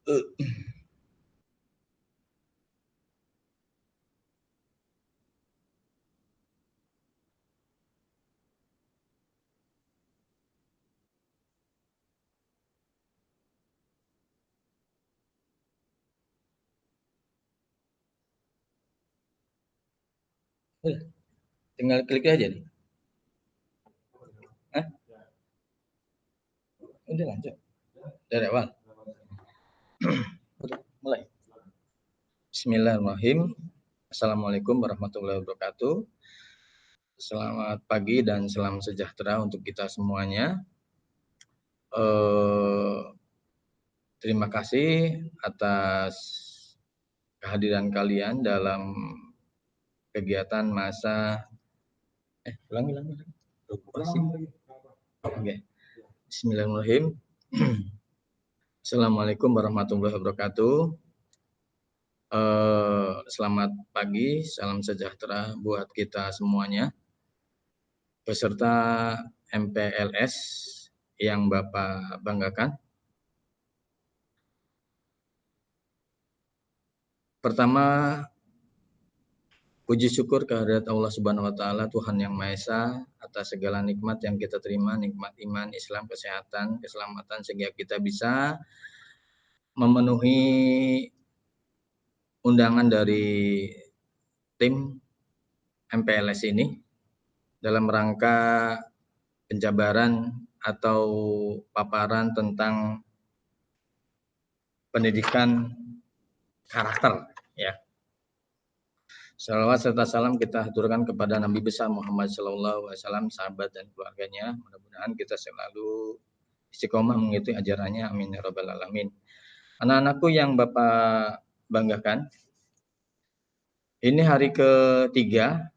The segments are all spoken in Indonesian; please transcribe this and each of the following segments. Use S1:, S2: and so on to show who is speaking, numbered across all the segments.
S1: Tinggal klik aja nih. Hah? Udah lanjut. Dari awal. Mulai. Bismillahirrahmanirrahim. Assalamualaikum warahmatullahi wabarakatuh. Selamat pagi dan salam sejahtera untuk kita semuanya. Terima kasih atas kehadiran kalian dalam kegiatan masa ulangi. Oke. Bismillahirrahmanirrahim. Assalamualaikum warahmatullahi wabarakatuh. Selamat pagi, salam sejahtera buat kita semuanya. Peserta MPLS yang Bapak banggakan. Pertama, puji syukur kehadirat Allah Subhanahu wa taala, Tuhan yang Maha Esa, atas segala nikmat yang kita terima, nikmat iman, Islam, kesehatan, keselamatan, sehingga kita bisa memenuhi undangan dari tim MPLS ini dalam rangka penjabaran atau paparan tentang pendidikan karakter, ya. Salawat serta salam kita haturkan kepada Nabi besar Muhammad SAW, sahabat dan keluarganya. Mudah-mudahan kita selalu istiqomah mengikuti ajarannya. Amin ya rabbal alamin. Anak-anakku yang Bapak banggakan, ini hari ketiga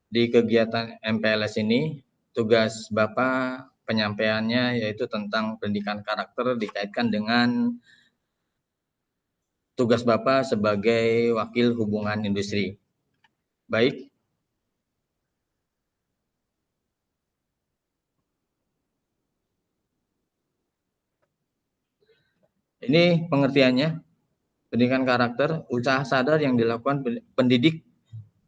S1: di kegiatan MPLS ini. Tugas Bapak penyampaiannya yaitu tentang pendidikan karakter dikaitkan dengan tugas Bapak sebagai wakil hubungan industri. Baik. Ini pengertiannya. Pendidikan karakter, usaha sadar yang dilakukan pendidik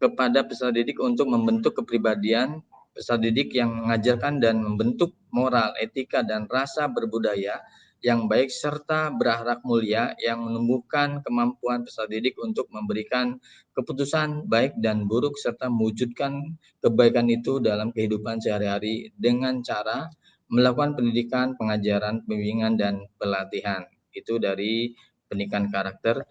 S1: kepada peserta didik untuk membentuk kepribadian peserta didik yang mengajarkan dan membentuk moral, etika, dan rasa berbudaya yang baik serta berakhlak mulia yang menumbuhkan kemampuan peserta didik untuk memberikan keputusan baik dan buruk serta mewujudkan kebaikan itu dalam kehidupan sehari-hari dengan cara melakukan pendidikan, pengajaran, pembimbingan, dan pelatihan. Itu dari pendidikan karakter.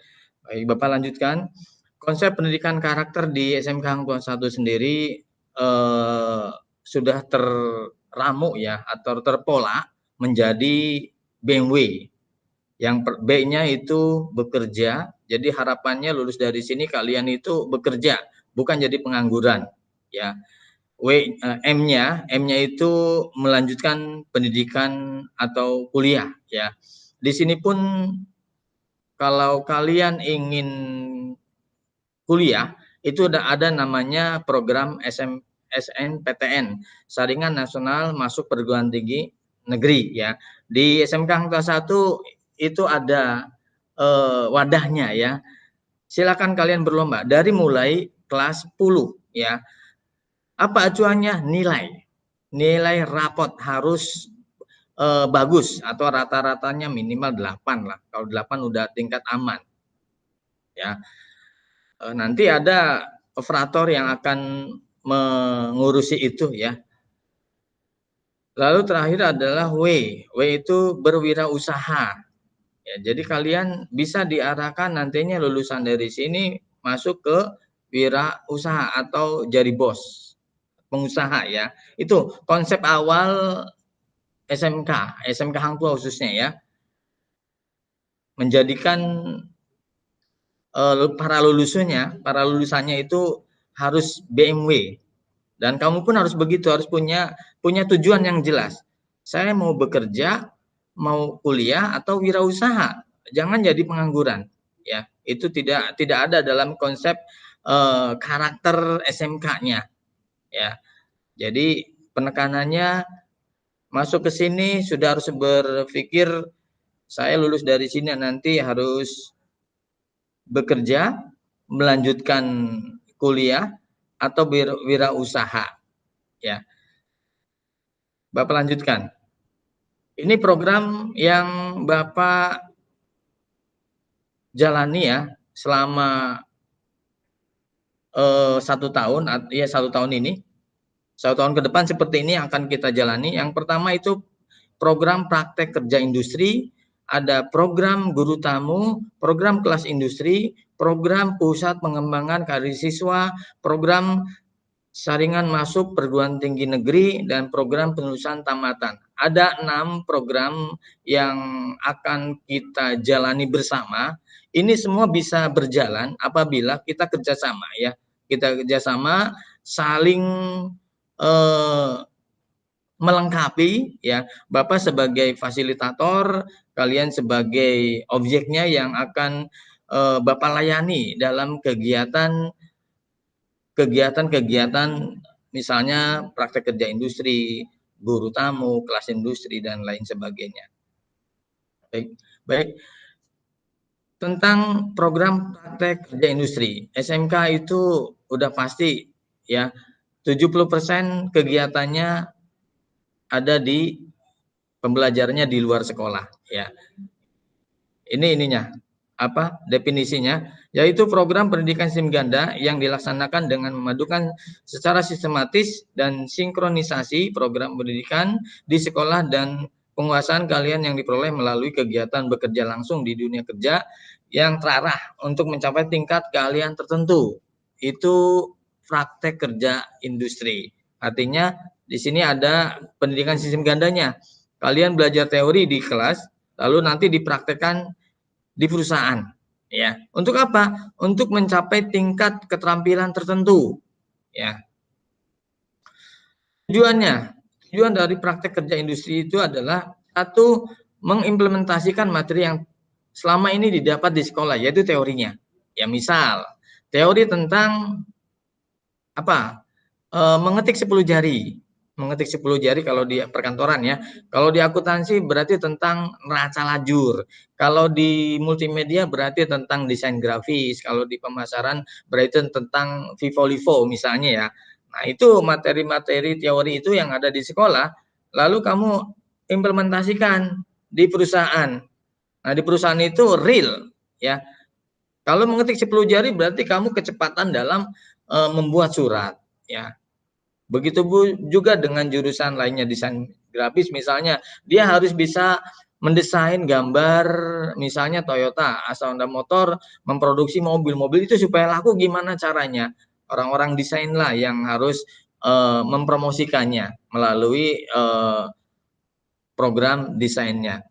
S1: Baik, Bapak lanjutkan. Konsep pendidikan karakter di SMK Hang Tuah 1 sendiri sudah terramu ya atau terpola menjadi BMW. Yang B-nya itu bekerja. Jadi harapannya lulus dari sini kalian itu bekerja, bukan jadi pengangguran, ya. M-nya itu melanjutkan pendidikan atau kuliah, ya. Di sini pun kalau kalian ingin kuliah, itu ada namanya program SNPTN, Saringan Nasional Masuk Perguruan Tinggi Negeri, ya. Di SMK Hang Tuah 1 itu ada wadahnya, ya. Silakan kalian berlomba dari mulai kelas 10, ya. Apa acuannya? Nilai rapot harus bagus atau rata-ratanya minimal 8 lah. Kalau 8 udah tingkat aman, ya. Nanti ada operator yang akan mengurusi itu, ya. Lalu terakhir adalah W itu berwirausaha. Ya, jadi kalian bisa diarahkan nantinya lulusan dari sini masuk ke wirausaha atau jadi bos, pengusaha, ya. Itu konsep awal SMK Hang Tuah khususnya, ya. Menjadikan para lulusannya itu harus BMW. Dan kamu pun harus begitu, harus punya tujuan yang jelas. Saya mau bekerja, mau kuliah atau wirausaha. Jangan jadi pengangguran, ya. Itu tidak ada dalam konsep karakter SMK-nya, ya. Jadi penekanannya masuk ke sini sudah harus berpikir saya lulus dari sini nanti harus bekerja, melanjutkan kuliah, atau wirausaha. Ya, Bapak lanjutkan. Ini program yang Bapak jalani ya selama 1 tahun, ya 1 tahun ini, 1 tahun ke depan seperti ini akan kita jalani. Yang pertama itu program praktek kerja industri, ada program guru tamu, program kelas industri, program pusat pengembangan karir siswa, program saringan masuk perguruan tinggi negeri, dan program penulisan tamatan. Ada 6 program yang akan kita jalani bersama. Ini semua bisa berjalan apabila kita kerjasama ya. Kita kerjasama, saling melengkapi ya. Bapak sebagai fasilitator, kalian sebagai objeknya yang akan Bapak layani dalam kegiatan misalnya praktek kerja industri, guru tamu, kelas industri, dan lain sebagainya. Baik. Tentang program praktek kerja industri, SMK itu udah pasti ya, 70% kegiatannya ada di pembelajarannya di luar sekolah ya. Ininya definisinya, yaitu program pendidikan sistem ganda yang dilaksanakan dengan memadukan secara sistematis dan sinkronisasi program pendidikan di sekolah dan penguasaan kalian yang diperoleh melalui kegiatan bekerja langsung di dunia kerja yang terarah untuk mencapai tingkat keahlian tertentu. Itu praktek kerja industri. Artinya di sini ada pendidikan sistem gandanya. Kalian belajar teori di kelas, lalu nanti dipraktekkan di perusahaan ya. Untuk apa? Untuk mencapai tingkat keterampilan tertentu ya. Tujuan dari praktek kerja industri itu adalah satu, mengimplementasikan materi yang selama ini didapat di sekolah, yaitu teorinya ya. Misal teori tentang mengetik 10 jari kalau di perkantoran ya. Kalau di akuntansi berarti tentang neraca lajur. Kalau di multimedia berarti tentang desain grafis. Kalau di pemasaran berarti tentang Vivo misalnya ya. Nah, itu materi-materi teori itu yang ada di sekolah, lalu kamu implementasikan di perusahaan. Nah, di perusahaan itu real ya. Kalau mengetik 10 jari berarti kamu kecepatan dalam membuat surat ya. Begitu juga dengan jurusan lainnya, desain grafis misalnya, dia harus bisa mendesain gambar misalnya Toyota asal Honda Motor memproduksi mobil itu supaya laku, gimana caranya? Orang-orang desain lah yang harus mempromosikannya melalui program desainnya.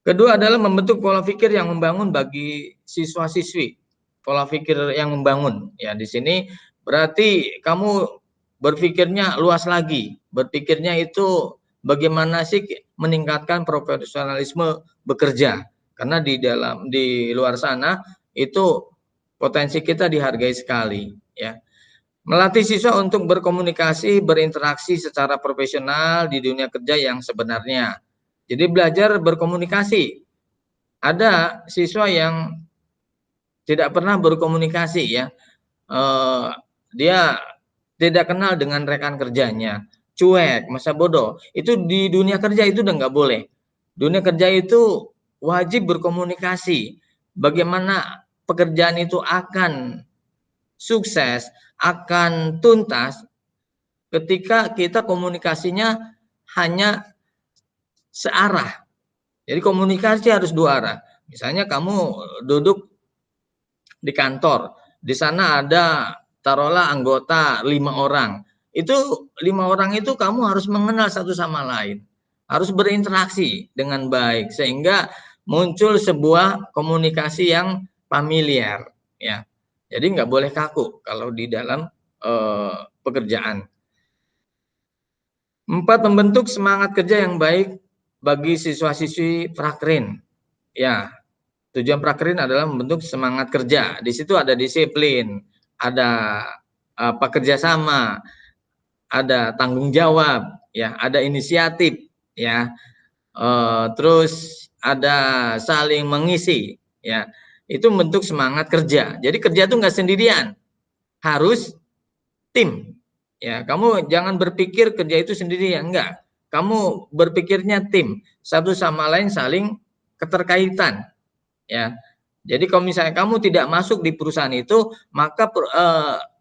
S1: Kedua adalah membentuk pola pikir yang membangun bagi siswa-siswi. Pola pikir yang membangun ya, di sini berarti kamu berpikirnya luas lagi. Berpikirnya itu bagaimana sih meningkatkan profesionalisme bekerja. Karena di luar sana itu potensi kita dihargai sekali ya. Melatih siswa untuk berkomunikasi, berinteraksi secara profesional di dunia kerja yang sebenarnya. Jadi belajar berkomunikasi. Ada siswa yang tidak pernah berkomunikasi ya. Dia tidak kenal dengan rekan kerjanya, cuek, masa bodoh. Itu di dunia kerja itu udah nggak boleh. Dunia kerja itu wajib berkomunikasi. Bagaimana pekerjaan itu akan sukses, akan tuntas ketika kita komunikasinya hanya searah. Jadi komunikasi harus dua arah. Misalnya kamu duduk di kantor, di sana ada taruhlah anggota 5 orang. Itu 5 orang itu kamu harus mengenal satu sama lain. Harus berinteraksi dengan baik sehingga muncul sebuah komunikasi yang familiar ya. Jadi nggak boleh kaku kalau di dalam pekerjaan. 4, membentuk semangat kerja yang baik bagi siswa-siswi Prakrin. Ya, tujuan Prakrin adalah membentuk semangat kerja. Di situ ada disiplin, ada kerjasama, ada tanggung jawab, ya, ada inisiatif, ya. terus ada saling mengisi, ya. Itu bentuk semangat kerja. Jadi kerja itu nggak sendirian, harus tim. Ya, kamu jangan berpikir kerja itu sendirian, enggak. Kamu berpikirnya tim, satu sama lain saling keterkaitan, ya. Jadi kalau misalnya kamu tidak masuk di perusahaan itu, maka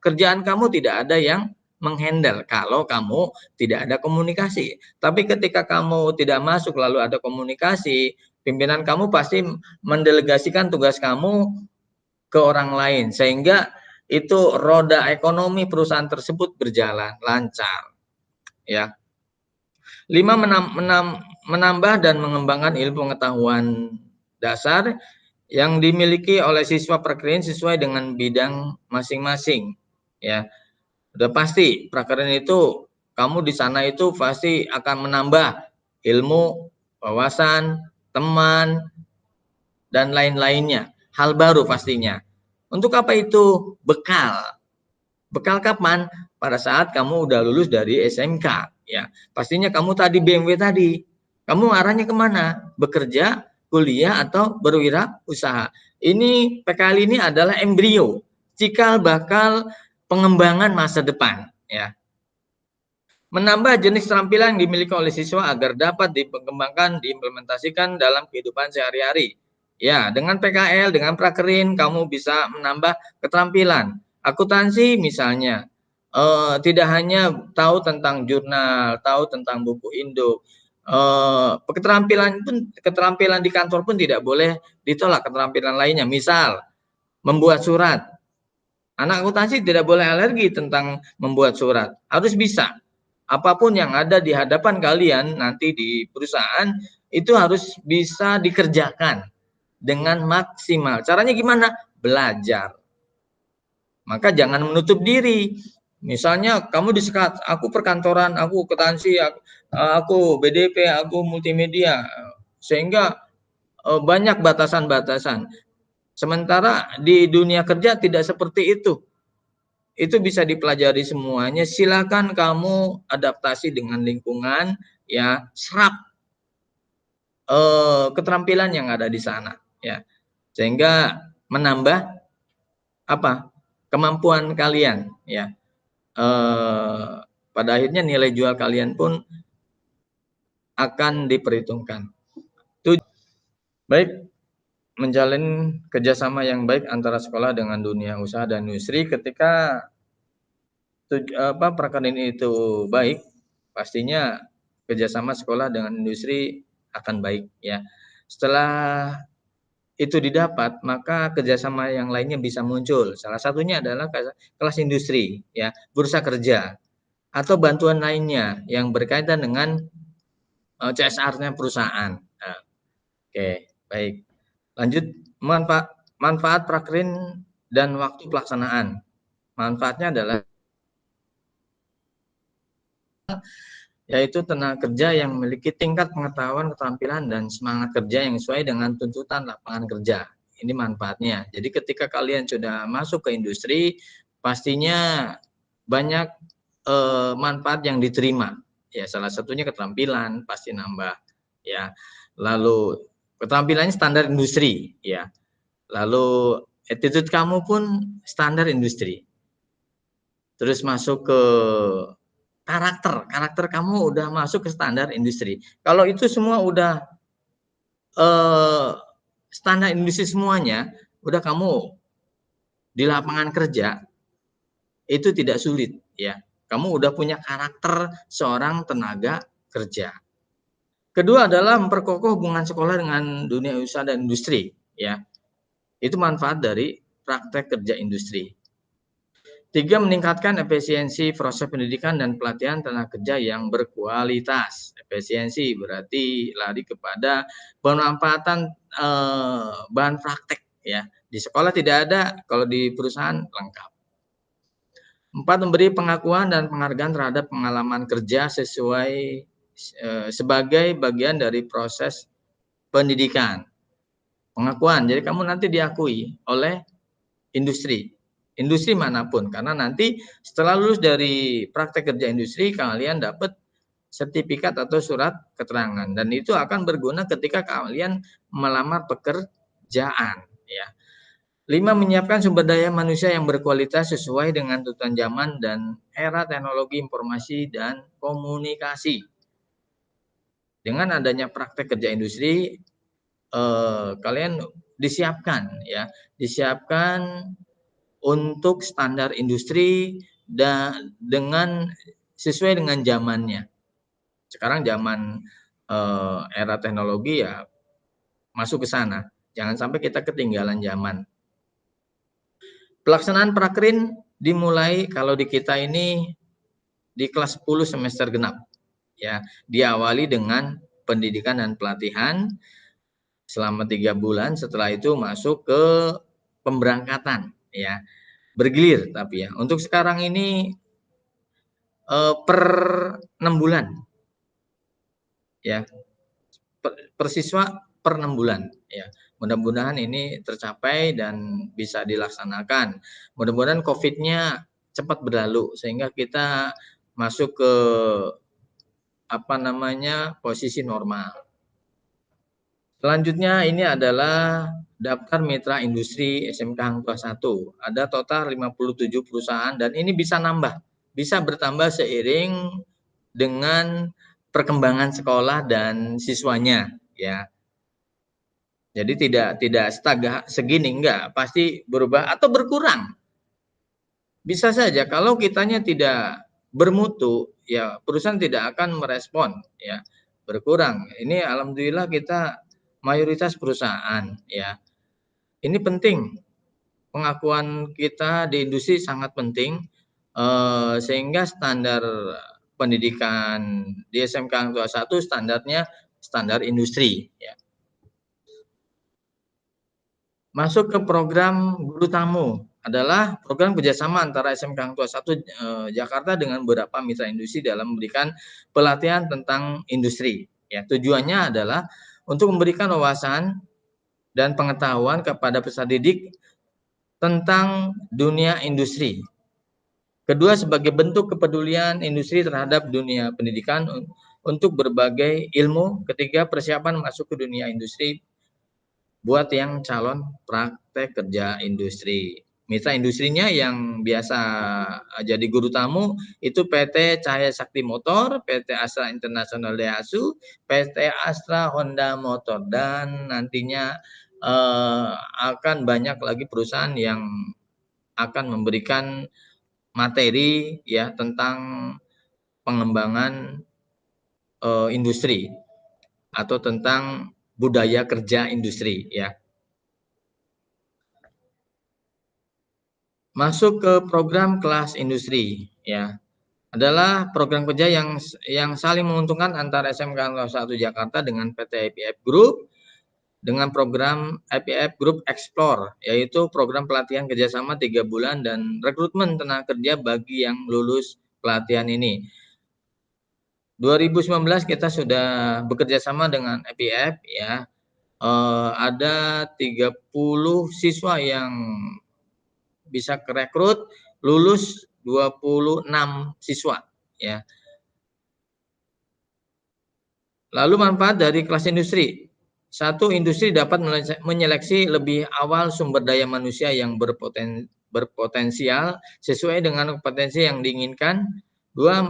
S1: kerjaan kamu tidak ada yang menghandle kalau kamu tidak ada komunikasi. Tapi ketika kamu tidak masuk lalu ada komunikasi, pimpinan kamu pasti mendelegasikan tugas kamu ke orang lain sehingga itu roda ekonomi perusahaan tersebut berjalan lancar, ya. 5, menambah dan mengembangkan ilmu pengetahuan dasar yang dimiliki oleh siswa prakerja sesuai dengan bidang masing-masing, ya. Udah pasti prakerja itu kamu di sana itu pasti akan menambah ilmu, wawasan, teman, dan lain-lainnya, hal baru pastinya. Untuk apa itu? Bekal. Bekal kapan? Pada saat kamu udah lulus dari SMK, ya. Pastinya kamu tadi BMW tadi, kamu arahnya kemana? Bekerja, kuliah, atau berwirausaha. Ini PKL ini adalah embrio, cikal bakal pengembangan masa depan, ya. Menambah jenis keterampilan yang dimiliki oleh siswa agar dapat dikembangkan, diimplementasikan dalam kehidupan sehari-hari. Ya, dengan PKL, dengan prakerin, kamu bisa menambah keterampilan. Akuntansi misalnya, tidak hanya tahu tentang jurnal, tahu tentang buku induk. Keterampilan di kantor pun tidak boleh ditolak keterampilan lainnya. Misal, membuat surat. Anak akuntansi tidak boleh alergi tentang membuat surat, harus bisa. Apapun yang ada di hadapan kalian nanti di perusahaan itu harus bisa dikerjakan dengan maksimal. Caranya gimana? Belajar. Maka jangan menutup diri. Misalnya kamu disekat, aku perkantoran, aku akuntansi, aku BDP, aku multimedia, sehingga banyak batasan-batasan. Sementara di dunia kerja tidak seperti itu. Itu bisa dipelajari semuanya. Silakan kamu adaptasi dengan lingkungan, ya, serap keterampilan yang ada di sana, ya, sehingga menambah apa kemampuan kalian, ya. Pada akhirnya nilai jual kalian pun akan diperhitungkan. Baik, menjalin kerjasama yang baik antara sekolah dengan dunia usaha dan industri. Ketika prakerja itu baik, pastinya kerjasama sekolah dengan industri akan baik, ya. Setelah itu didapat, maka kerjasama yang lainnya bisa muncul. Salah satunya adalah kelas industri, ya, bursa kerja, atau bantuan lainnya yang berkaitan dengan CSR-nya perusahaan. Nah, oke, baik. Lanjut, manfaat prakerin dan waktu pelaksanaan. Manfaatnya adalah yaitu tenaga kerja yang memiliki tingkat pengetahuan, keterampilan, dan semangat kerja yang sesuai dengan tuntutan lapangan kerja. Ini manfaatnya. Jadi ketika kalian sudah masuk ke industri, pastinya banyak manfaat yang diterima. Ya, salah satunya keterampilan pasti nambah. Ya, lalu keterampilannya standar industri. Ya, lalu attitude kamu pun standar industri. Terus masuk ke karakter kamu udah masuk ke standar industri. Kalau itu semua udah standar industri semuanya, udah kamu di lapangan kerja itu tidak sulit, ya. Kamu udah punya karakter seorang tenaga kerja. Kedua adalah memperkokoh hubungan sekolah dengan dunia usaha dan industri, ya. Itu manfaat dari praktek kerja industri. 3, meningkatkan efisiensi proses pendidikan dan pelatihan tenaga kerja yang berkualitas. Efisiensi berarti lari kepada pemanfaatan bahan praktek, ya. Di sekolah tidak ada, kalau di perusahaan lengkap. 4, memberi pengakuan dan penghargaan terhadap pengalaman kerja sesuai sebagai bagian dari proses pendidikan. Pengakuan, jadi kamu nanti diakui oleh industri manapun, karena nanti setelah lulus dari praktek kerja industri kalian dapat sertifikat atau surat keterangan, dan itu akan berguna ketika kalian melamar pekerjaan, ya. 5, menyiapkan sumber daya manusia yang berkualitas sesuai dengan tuntutan zaman dan era teknologi informasi dan komunikasi. Dengan adanya praktek kerja industri, kalian disiapkan untuk standar industri dan dengan sesuai dengan zamannya. Sekarang zaman era teknologi ya masuk ke sana. Jangan sampai kita ketinggalan zaman. Pelaksanaan prakrin dimulai kalau di kita ini di kelas 10 semester genap. Ya, diawali dengan pendidikan dan pelatihan selama 3 bulan, setelah itu masuk ke pemberangkatan, ya. Bergilir tapi ya. Untuk sekarang ini per 6 bulan. Ya. Per siswa per 6 bulan, ya. Mudah-mudahan ini tercapai dan bisa dilaksanakan. Mudah-mudahan COVID-nya cepat berlalu sehingga kita masuk ke posisi normal. Selanjutnya ini adalah daftar mitra industri SMK Hang Tuah 1. Ada total 57 perusahaan dan ini bisa nambah, bisa bertambah seiring dengan perkembangan sekolah dan siswanya, ya. Jadi tidak stagnan segini, enggak, pasti berubah atau berkurang. Bisa saja kalau kitanya tidak bermutu, ya perusahaan tidak akan merespon, ya, berkurang. Ini alhamdulillah kita mayoritas perusahaan, ya. Ini penting, pengakuan kita di industri sangat penting, sehingga standar pendidikan di SMK Hang Tuah 1 standarnya standar industri, ya. Masuk ke program guru tamu adalah program kerjasama antara SMK Hang Tuah 1 Jakarta dengan beberapa mitra industri dalam memberikan pelatihan tentang industri. Ya, tujuannya adalah untuk memberikan wawasan dan pengetahuan kepada peserta didik tentang dunia industri. Kedua, sebagai bentuk kepedulian industri terhadap dunia pendidikan untuk berbagai ilmu. Ketiga, persiapan masuk ke dunia industri buat yang calon praktek kerja industri. Mitra industrinya yang biasa jadi guru tamu itu PT Cahaya Sakti Motor, PT Astra International Daihatsu, PT Astra Honda Motor, dan nantinya akan banyak lagi perusahaan yang akan memberikan materi ya tentang pengembangan industri atau tentang budaya kerja industri, ya. Masuk ke program kelas industri, ya. Adalah program kerja yang saling menguntungkan antara SMK Hang Tuah 1 Jakarta dengan PT IPF Group dengan program IPF Group Explore, yaitu program pelatihan kerjasama 3 bulan dan rekrutmen tenaga kerja bagi yang lulus pelatihan ini. 2019 kita sudah bekerja sama dengan IPF, ya. Ada 30 siswa yang bisa kerekrut, lulus 26 siswa, ya. Lalu manfaat dari kelas industri. 1, industri dapat menyeleksi lebih awal sumber daya manusia yang berpotensial sesuai dengan kompetensi yang diinginkan. 2,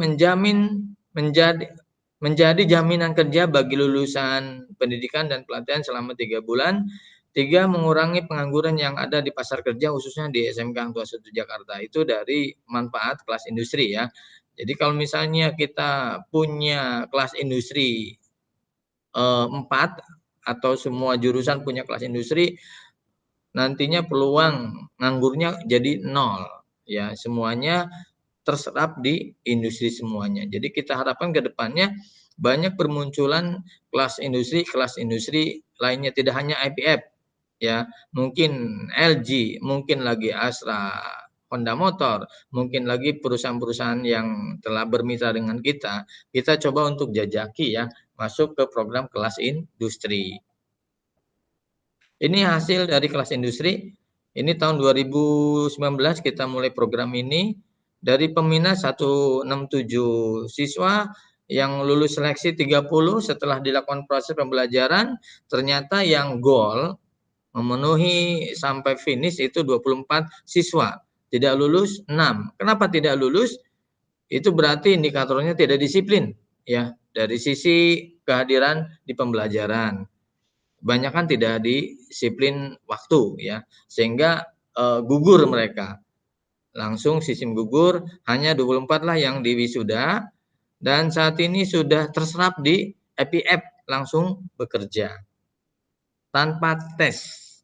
S1: menjadi jaminan kerja bagi lulusan pendidikan dan pelatihan selama 3 bulan. 3, mengurangi pengangguran yang ada di pasar kerja khususnya di SMK Hang Tuah 1 Jakarta. Itu dari manfaat kelas industri, ya. Jadi kalau misalnya kita punya kelas industri 4 atau semua jurusan punya kelas industri, nantinya peluang nganggurnya jadi 0, ya. Semuanya terserap di industri semuanya. Jadi kita harapkan ke depannya banyak bermunculan kelas industri lainnya, tidak hanya IPF, ya. Mungkin LG, mungkin lagi Astra, Honda Motor, mungkin lagi perusahaan-perusahaan yang telah bermitra dengan kita coba untuk jajaki, ya, masuk ke program kelas industri. Ini hasil dari kelas industri. Ini tahun 2019 kita mulai program ini. Dari peminat 167 siswa, yang lulus seleksi 30 setelah dilakukan proses pembelajaran, ternyata yang goal memenuhi sampai finish itu 24 siswa. Tidak lulus 6. Kenapa tidak lulus? Itu berarti indikatornya tidak disiplin ya dari sisi kehadiran di pembelajaran. Kebanyakan tidak disiplin waktu ya, sehingga gugur mereka. Langsung sistem gugur, hanya 24 lah yang diwisuda dan saat ini sudah terserap di EPF langsung bekerja tanpa tes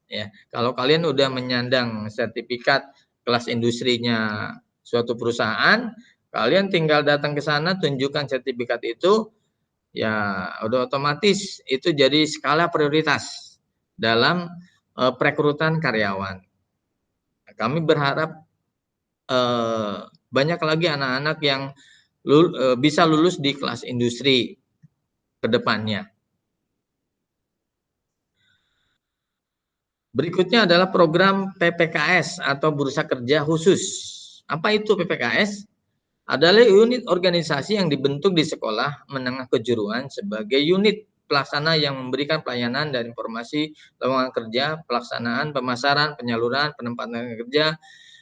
S1: ya. Kalau kalian udah menyandang sertifikat kelas industrinya suatu perusahaan, kalian tinggal datang ke sana tunjukkan sertifikat itu ya udah otomatis itu jadi skala prioritas dalam perekrutan karyawan. Kami berharap banyak lagi anak-anak yang bisa lulus di kelas industri ke depannya. Berikutnya adalah program PPKS atau Bursa Kerja Khusus. Apa itu PPKS? Adalah unit organisasi yang dibentuk di sekolah menengah kejuruan sebagai unit pelaksana yang memberikan pelayanan dan informasi lowongan kerja, pelaksanaan, pemasaran, penyaluran, penempatan kerja,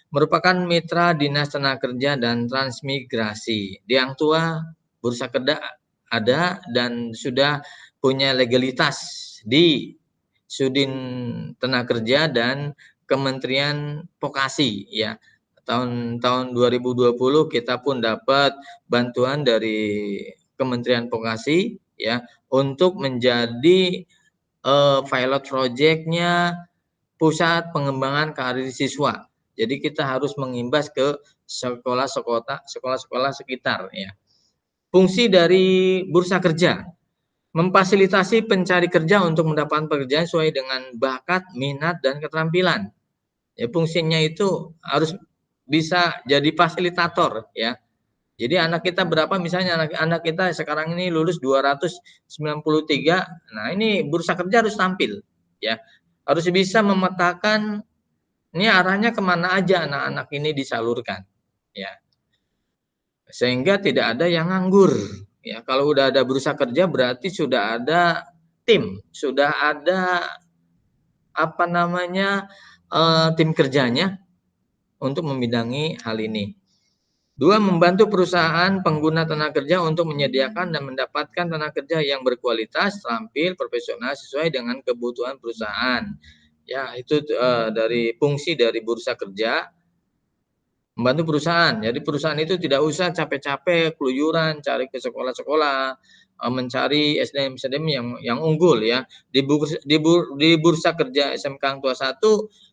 S1: merupakan mitra dinas tenaga kerja dan transmigrasi. Di Hang Tuah, Bursa Kerja ada dan sudah punya legalitas di Sudin Tenaga Kerja dan Kementerian Vokasi ya. Tahun 2020 kita pun dapat bantuan dari Kementerian Vokasi ya untuk menjadi pilot project-nya pusat pengembangan karir siswa. Jadi kita harus mengimbas ke sekolah-sekolah sekitar ya. Fungsi dari Bursa Kerja memfasilitasi pencari kerja untuk mendapatkan pekerjaan sesuai dengan bakat, minat, dan keterampilan. Ya, fungsinya itu harus bisa jadi fasilitator ya. Jadi anak kita berapa misalnya anak kita sekarang ini lulus 293. Nah, ini Bursa Kerja harus tampil ya. Harus bisa memetakan ini arahnya kemana aja anak-anak ini disalurkan ya. Sehingga tidak ada yang nganggur. Ya, kalau udah ada Bursa Kerja berarti sudah ada tim, sudah ada apa namanya tim kerjanya untuk membidangi hal ini. 2. Membantu perusahaan pengguna tenaga kerja untuk menyediakan dan mendapatkan tenaga kerja yang berkualitas, terampil, profesional sesuai dengan kebutuhan perusahaan. Ya, itu dari fungsi dari Bursa Kerja. Membantu perusahaan. Jadi perusahaan itu tidak usah capek-capek keluyuran cari ke sekolah-sekolah, mencari SDM-SDM yang unggul ya. Di Bursa Kerja SMK Hang Tuah 1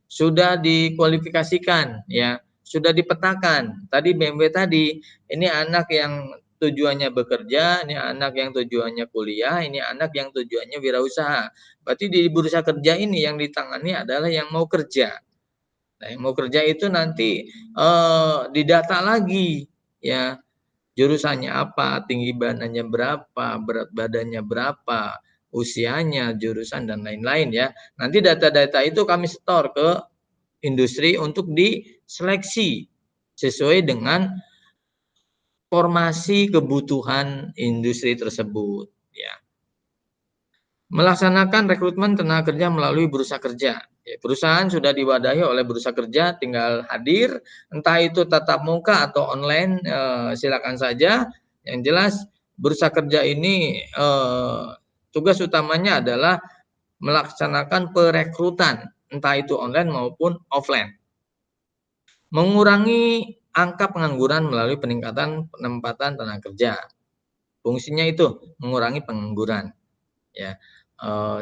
S1: sudah dikualifikasikan ya, sudah dipetakan. Tadi BMW tadi, ini anak yang tujuannya bekerja, ini anak yang tujuannya kuliah, ini anak yang tujuannya wirausaha. Berarti di Bursa Kerja ini yang ditangani adalah yang mau kerja. Nah, yang mau kerja itu nanti didata lagi ya, jurusannya apa, tinggi badannya berapa, berat badannya berapa, usianya, jurusan dan lain-lain ya. Nanti data-data itu kami setor ke industri untuk diseleksi sesuai dengan formasi kebutuhan industri tersebut ya. Melaksanakan rekrutmen tenaga kerja melalui Bursa Kerja. Ya, perusahaan sudah diwadahi oleh Bursa Kerja, tinggal hadir, entah itu tatap muka atau online, silakan saja. Yang jelas Bursa Kerja ini tugas utamanya adalah melaksanakan perekrutan, entah itu online maupun offline. Mengurangi angka pengangguran melalui peningkatan penempatan tenaga kerja. Fungsinya itu mengurangi pengangguran. Ya,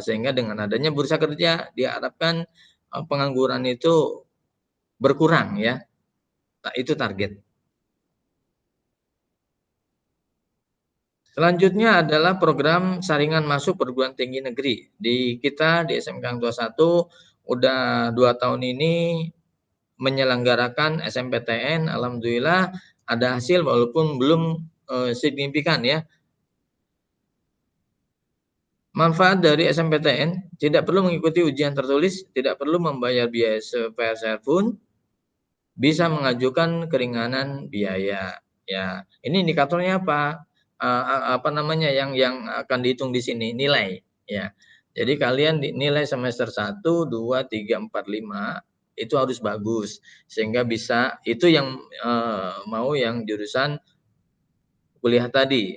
S1: sehingga dengan adanya Bursa Kerja diharapkan pengangguran itu berkurang ya. Nah, itu target. Selanjutnya adalah program saringan masuk perguruan tinggi negeri. Di kita di SMK Hang Tuah 1 udah 2 tahun ini menyelenggarakan SMPTN, alhamdulillah ada hasil walaupun belum signifikan ya. Manfaat dari SMPTN tidak perlu mengikuti ujian tertulis, tidak perlu membayar biaya sepeser pun, bisa mengajukan keringanan biaya. Ya, ini indikatornya apa? apa namanya, yang akan dihitung di sini, nilai, ya. Jadi kalian nilai semester 1, 2, 3, 4, 5 itu harus bagus, sehingga bisa itu yang, mau yang jurusan kuliah tadi,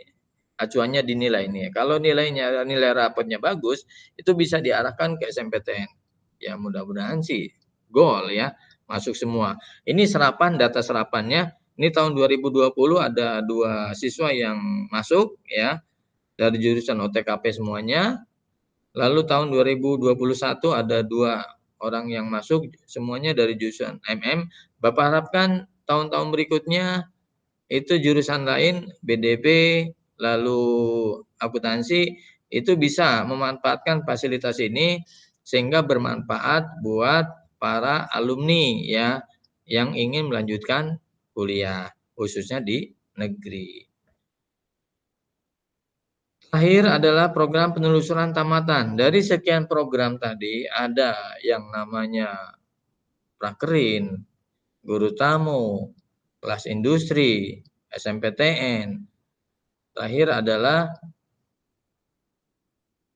S1: acuannya dinilai nih. Kalau nilai rapotnya bagus, itu bisa diarahkan ke SMPTN. Ya mudah-mudahan sih gol ya, masuk semua. Ini data serapannya, ini tahun 2020 ada 2 siswa yang masuk ya, dari jurusan OTKP semuanya. Lalu tahun 2021 ada 2 orang yang masuk, semuanya dari jurusan MM. Bapak harapkan tahun-tahun berikutnya itu jurusan lain, BDP, lalu akuntansi, itu bisa memanfaatkan fasilitas ini sehingga bermanfaat buat para alumni ya, yang ingin melanjutkan kuliah, khususnya di negeri. Terakhir adalah program penelusuran tamatan. Dari sekian program tadi ada yang namanya prakerin, guru tamu, kelas industri, SMPTN. Terakhir adalah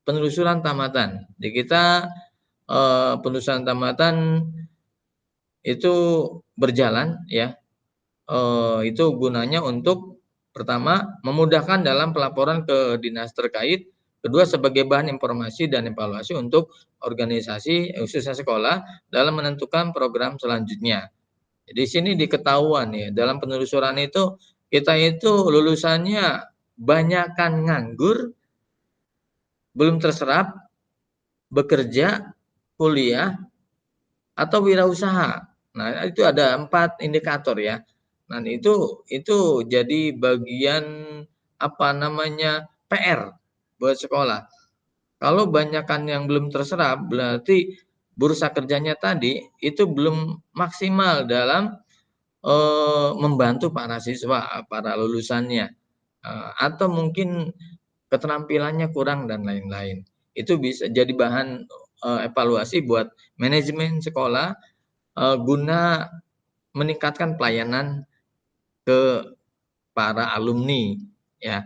S1: penelusuran tamatan. Di kita penelusuran tamatan itu berjalan ya. Itu gunanya untuk pertama memudahkan dalam pelaporan ke dinas terkait, kedua sebagai bahan informasi dan evaluasi untuk organisasi khususnya sekolah dalam menentukan program selanjutnya. Di sini diketahuan ya, dalam penelusuran itu kita itu lulusannya banyakan nganggur, belum terserap, bekerja, kuliah, atau wirausaha. Nah, itu ada 4 indikator ya. Nah, itu jadi bagian apa namanya PR buat sekolah. Kalau banyakan yang belum terserap, berarti bursa kerjanya tadi itu belum maksimal dalam membantu para siswa, para lulusannya, atau mungkin keterampilannya kurang dan lain-lain. Itu bisa jadi bahan evaluasi buat manajemen sekolah guna meningkatkan pelayanan ke para alumni ya.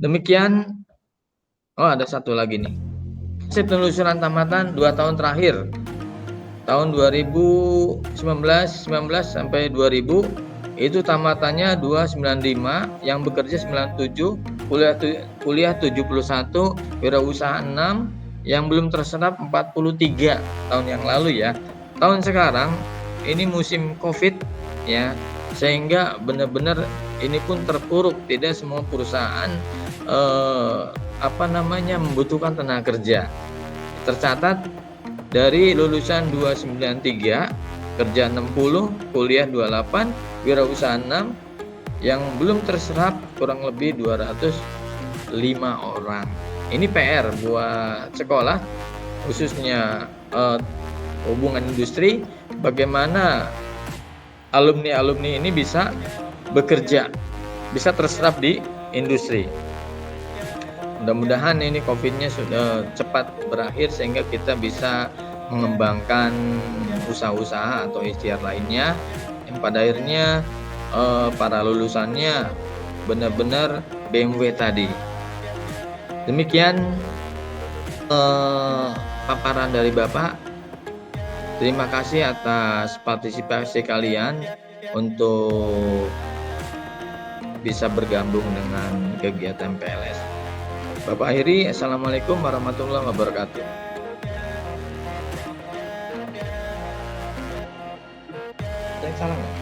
S1: Demikian. Oh, ada satu lagi nih. Hasil penelusuran tamatan 2 tahun terakhir. Tahun 2019 sampai 2000 itu tamatannya 295, yang bekerja 97, kuliah 71, wirausaha 6, yang belum terserap 43 tahun yang lalu ya. Tahun sekarang ini musim Covid ya, sehingga benar-benar ini pun terpuruk, tidak semua perusahaan membutuhkan tenaga kerja. Tercatat dari lulusan 293, kerja 60, kuliah 28, wirausaha 6, yang belum terserap kurang lebih 205 orang. Ini PR buat sekolah, khususnya hubungan industri, bagaimana alumni-alumni ini bisa bekerja, bisa terserap di industri. Mudah-mudahan ini COVID-nya sudah cepat berakhir sehingga kita bisa mengembangkan usaha-usaha atau ikhtiar lainnya yang pada akhirnya para lulusannya benar-benar BMW tadi. Demikian paparan dari Bapak. Terima kasih atas partisipasi kalian untuk bisa bergabung dengan kegiatan PLS. Bapak akhiri, Assalamualaikum warahmatullahi wabarakatuh. Ada yang salah nggak?